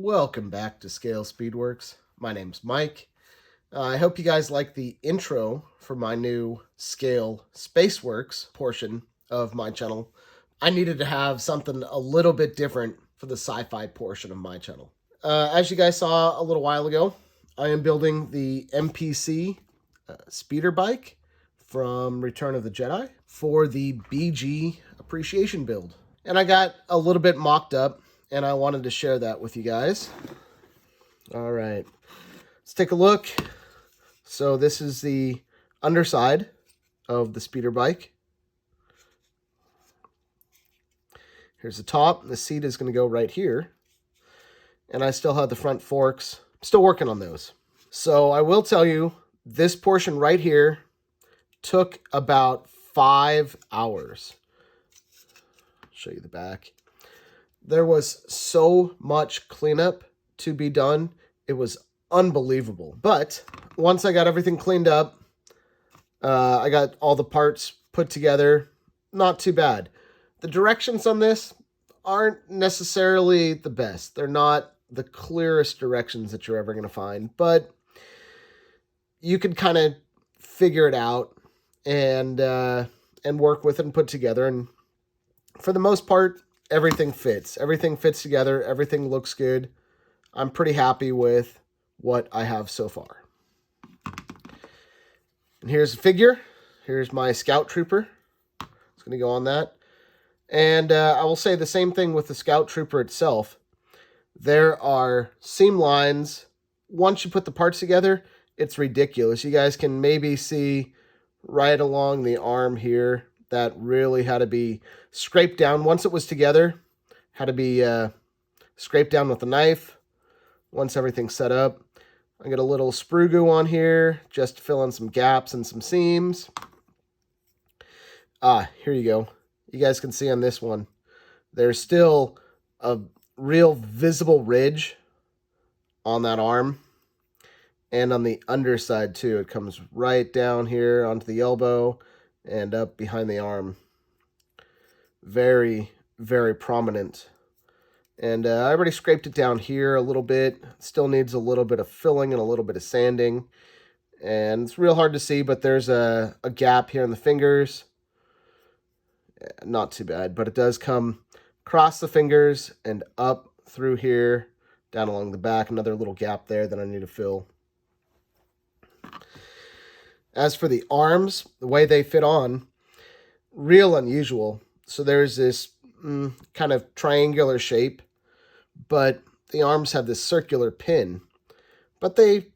Welcome back to ScaleSpeedworks. My name's Mike. I hope you guys like the intro for my new ScaleSpeedworks portion of my channel. I needed to have something a little bit different for the sci-fi portion of my channel. As you guys saw a little while ago, I am building the MPC speeder bike from Return of the Jedi for the BG appreciation build. And I got a little bit mocked up, and I wanted to share that with you guys. All right, let's take a look. So this is the underside of the speeder bike. Here's the top. The seat is going to go right here. And I still have the front forks. I'm still working on those. So I will tell you, this portion right here took about 5 hours. I'll show you the back. There was so much cleanup to be done. It was unbelievable. But once I got everything cleaned up, I got all the parts put together. Not too bad. The directions on this aren't necessarily the best. They're not the clearest directions that you're ever going to find. But you can kind of figure it out and work with it and put together. And for the most part, everything fits. Everything fits together. Everything looks good. I'm pretty happy with what I have so far. And here's a figure. Here's my Scout Trooper. It's going to go on that. And I will say the same thing with the Scout Trooper itself. There are seam lines. Once you put the parts together, it's ridiculous. You guys can maybe see right along the arm here that really had to be scraped down. Once it was together, had to be scraped down with a knife. Once everything's set up, I got a little sprue goo on here just to fill in some gaps and some seams. Here you go. You guys can see on this one, there's still a real visible ridge on that arm. And on the underside too, it comes right down here onto the elbow and up behind the arm. Very, very prominent. And I already scraped it down here a little bit. Still needs a little bit of filling and a little bit of sanding. And it's real hard to see, but there's a gap here in the fingers. Not too bad, but it does come across the fingers and up through here, down along the back. Another little gap there that I need to fill. As for the arms, the way they fit on, real unusual. So there's this kind of triangular shape, but the arms have this circular pin. But they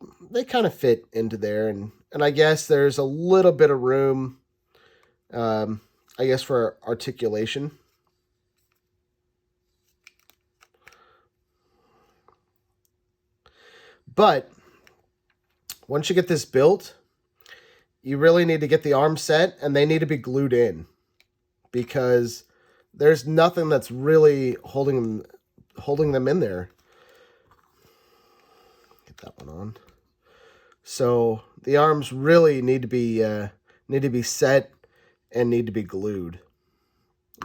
kind of fit into there, and I guess there's a little bit of room, I guess, for articulation. But once you get this built, you really need to get the arms set, and they need to be glued in because there's nothing that's really holding them in there. Get that one on. So the arms really need to be set and need to be glued.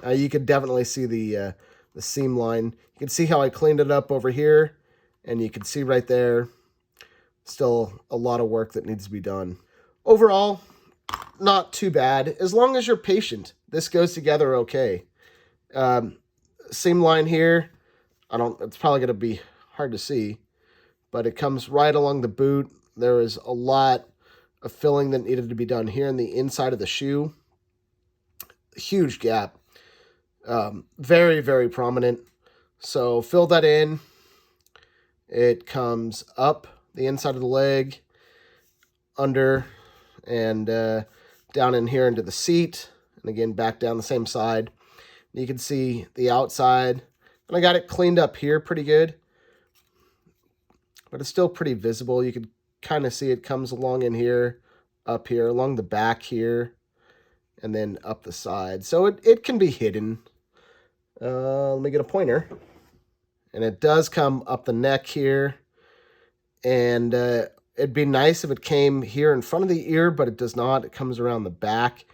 You can definitely see the seam line. You can see how I cleaned it up over here, and you can see right there, still a lot of work that needs to be done. Overall, not too bad. As long as you're patient, this goes together okay. Seam line here, it's probably going to be hard to see, but it comes right along the boot. There is a lot of filling that needed to be done here in the inside of the shoe. Huge gap. Very, very prominent. So fill that in. It comes up the inside of the leg, under, and down in here into the seat, and again back down the same side. You can see the outside, and I got it cleaned up here pretty good, but it's still pretty visible. You can kind of see it comes along in here, up here, along the back here, and then up the side. So it can be hidden. Let me get a pointer. And it does come up the neck here, and it'd be nice if it came here in front of the ear, but it does not. It comes around the back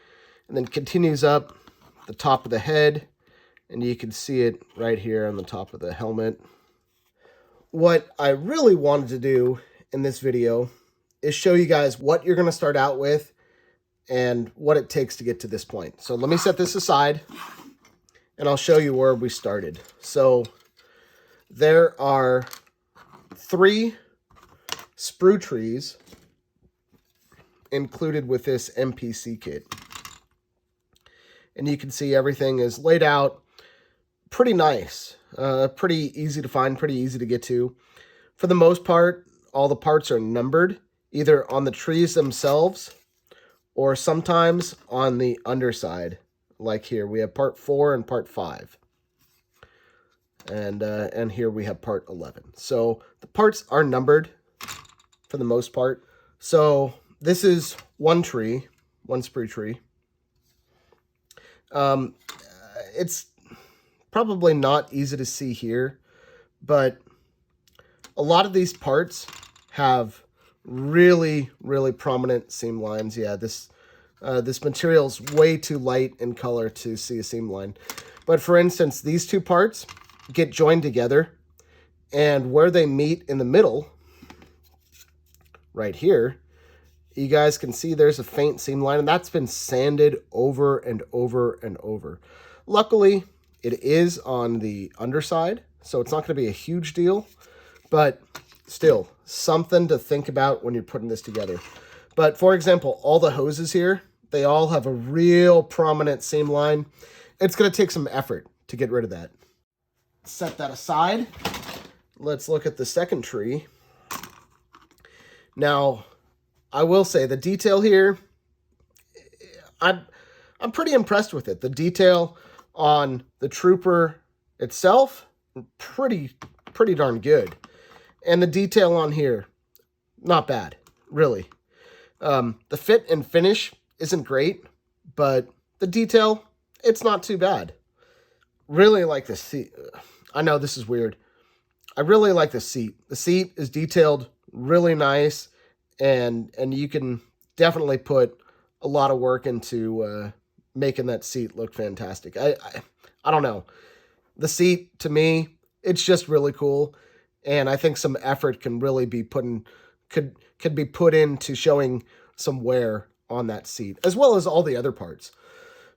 and then continues up the top of the head, and you can see it right here on the top of the helmet. what I really wanted to do in this video is show you guys what you're going to start out with and what it takes to get to this point. So let me set this aside and I'll show you where we started. So there are 3 sprue trees included with this MPC kit. And you can see everything is laid out pretty nice, pretty easy to find, pretty easy to get to. For the most part, all the parts are numbered, either on the trees themselves or sometimes on the underside. Like here, we have part 4 and part 5. And here we have part 11. So the parts are numbered for the most part. So this is one tree, one sprue tree. It's probably not easy to see here, but a lot of these parts have really, really prominent seam lines. Yeah, this material's way too light in color to see a seam line. But for instance, these 2 parts get joined together, and where they meet in the middle, right here, you guys can see there's a faint seam line, and that's been sanded over and over and over. Luckily, it is on the underside, so it's not going to be a huge deal, but still, something to think about when you're putting this together. But for example, all the hoses here, they all have a real prominent seam line. It's going to take some effort to get rid of that. Set that aside. Let's look at the second tree. Now, I will say the detail here, I'm pretty impressed with it. The detail on the trooper itself, pretty darn good. And the detail on here, not bad, really. The fit and finish isn't great, but the detail, it's not too bad. Really like the seat. I know this is weird. I really like the seat. The seat is detailed really nice, and you can definitely put a lot of work into making that seat look fantastic. I don't know. The seat, to me, it's just really cool, and I think some effort can really be could be put into showing some wear on that seat, as well as all the other parts.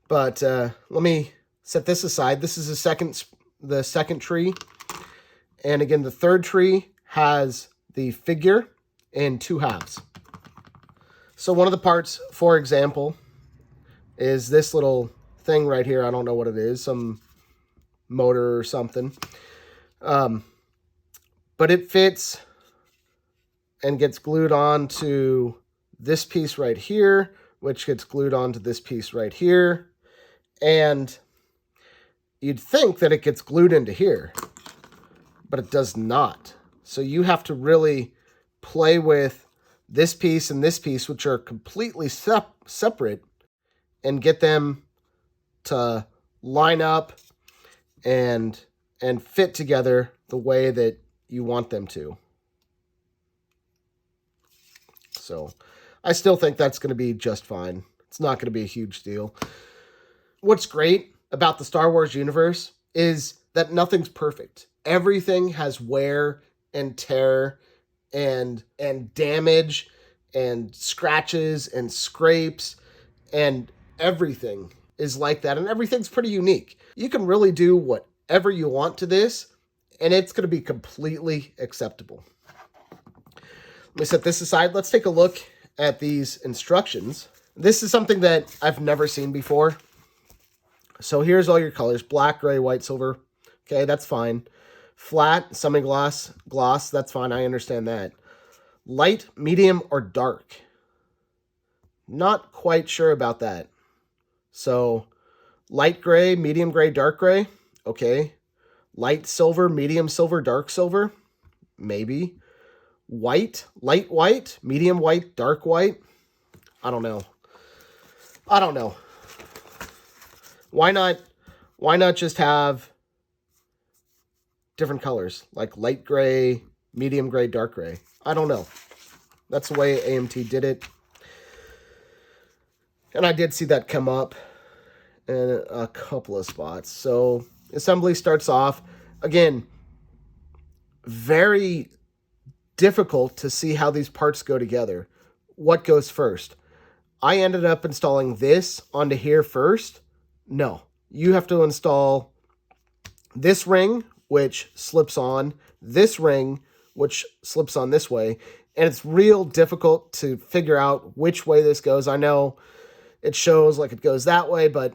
But let me set this aside. This is the second tree. And again, the third tree has the figure in 2 halves. So one of the parts, for example, is this little thing right here. I don't know what it is, some motor or something. But it fits and gets glued on to this piece right here, which gets glued onto this piece right here. And you'd think that it gets glued into here, but it does not. So you have to really play with this piece and this piece, which are completely separate, and get them to line up and fit together the way that you want them to. So I still think that's going to be just fine. It's not going to be a huge deal. What's great about the Star Wars universe is that nothing's perfect. Everything has wear and tear and damage and scratches and scrapes, and everything is like that, and everything's pretty unique. You can really do whatever you want to this, and it's going to be completely acceptable. Let me set this aside. Let's take a look at these instructions. This is something that I've never seen before. So here's all your colors: black, gray, white, silver. Okay, that's fine. Flat, semi-gloss, gloss, that's fine. I understand that. Light, medium, or dark. Not quite sure about that. So light gray, medium gray, dark gray. Okay. Light silver, medium silver, dark silver. Maybe. White, light white, medium white, dark white. I don't know. Why not just have different colors, like light gray, medium gray, dark gray? I don't know. That's the way AMT did it. And I did see that come up in a couple of spots. So assembly starts off. Again, very difficult to see how these parts go together. What goes first? I ended up installing this onto here first. No, you have to install this ring, which slips on, this ring, which slips on this way, and it's real difficult to figure out which way this goes. I know it shows like it goes that way, but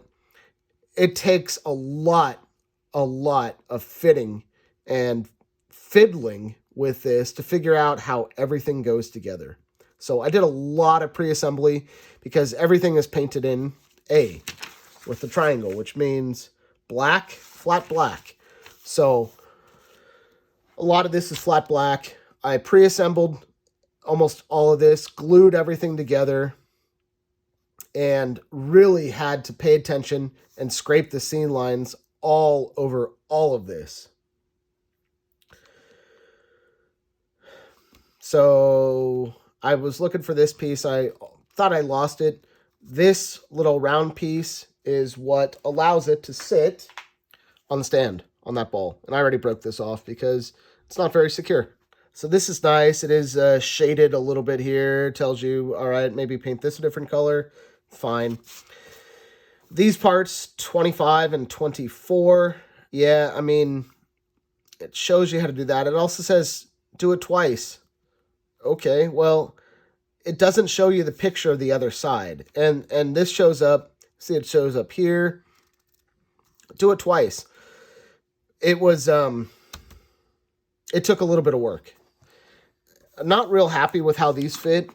it takes a lot of fitting and fiddling with this to figure out how everything goes together. So I did a lot of pre-assembly because everything is painted in A with the triangle, which means black, flat black. So a lot of this is flat black. I pre-assembled almost all of this, glued everything together, and really had to pay attention and scrape the seam lines all over all of this. So I was looking for this piece. I thought I lost it. This little round piece is what allows it to sit on the stand on that ball. And I already broke this off because it's not very secure. So this is nice. It is shaded a little bit here. Tells you, all right, maybe paint this a different color. Fine. These parts, 25 and 24. Yeah, I mean, it shows you how to do that. It also says do it twice. Okay, well, it doesn't show you the picture of the other side. And this shows up. See, it shows up here. Do it twice. It was, it took a little bit of work. I'm not real happy with how these fit.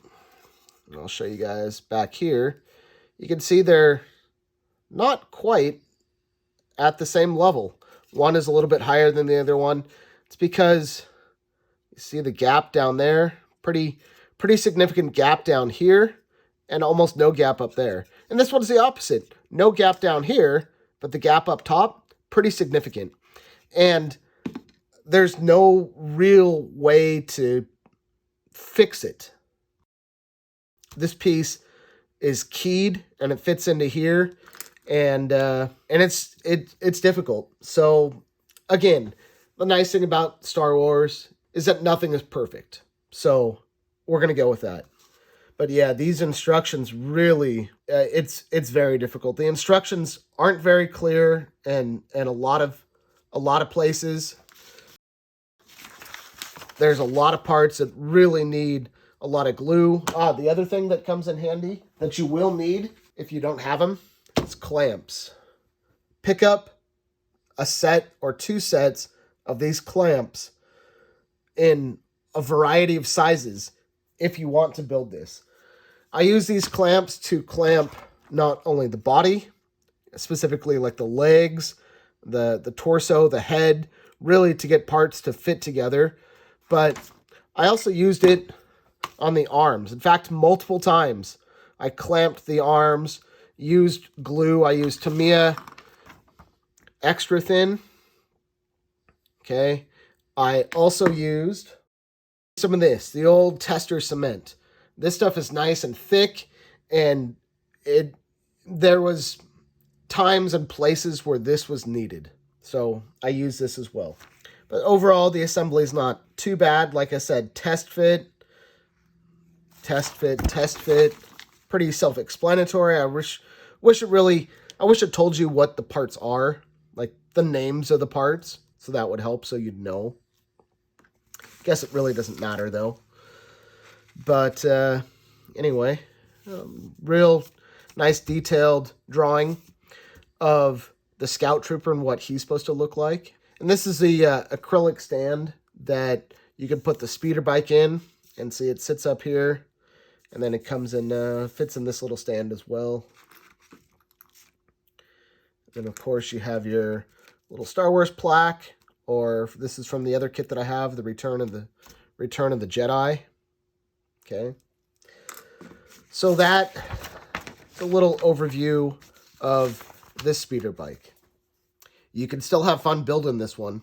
And I'll show you guys back here. You can see they're not quite at the same level. One is a little bit higher than the other one. It's because you see the gap down there. Pretty significant gap down here and almost no gap up there. And this one's the opposite. No gap down here, but the gap up top, pretty significant. And there's no real way to fix it. This piece is keyed and it fits into here, and it's difficult. So again, the nice thing about Star Wars is that nothing is perfect. So we're going to go with that. But yeah, these instructions really, it's very difficult. The instructions aren't very clear, and a lot of places there's a lot of parts that really need a lot of glue. The other thing that comes in handy that you will need if you don't have them is clamps. Pick up a set or two sets of these clamps in a variety of sizes if you want to build this. I use these clamps to clamp not only the body, specifically like the legs, the torso, the head, really to get parts to fit together. But I also used it on the arms. In fact, multiple times I clamped the arms, used glue. I used Tamiya extra thin. Okay. I also used some of this, the old tester cement. This stuff is nice and thick, and there was times and places where this was needed. So I use this as well. But overall, the assembly is not too bad. Like I said, test fit, test fit, test fit. Pretty self-explanatory. I wish it told you what the parts are, like the names of the parts, so that would help so you'd know. Guess it really doesn't matter though. But anyway, real nice detailed drawing of the Scout Trooper and what he's supposed to look like. And this is the acrylic stand that you can put the speeder bike in, and see it sits up here, and then it comes in, fits in this little stand as well. Then of course you have your little Star Wars plaque, or this is from the other kit that I have, the Return of the Jedi. Okay. So that's a little overview of this speeder bike. You can still have fun building this one,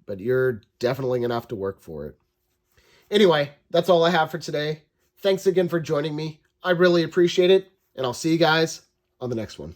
but you're definitely going to have to work for it. Anyway, that's all I have for today. Thanks again for joining me. I really appreciate it, and I'll see you guys on the next one.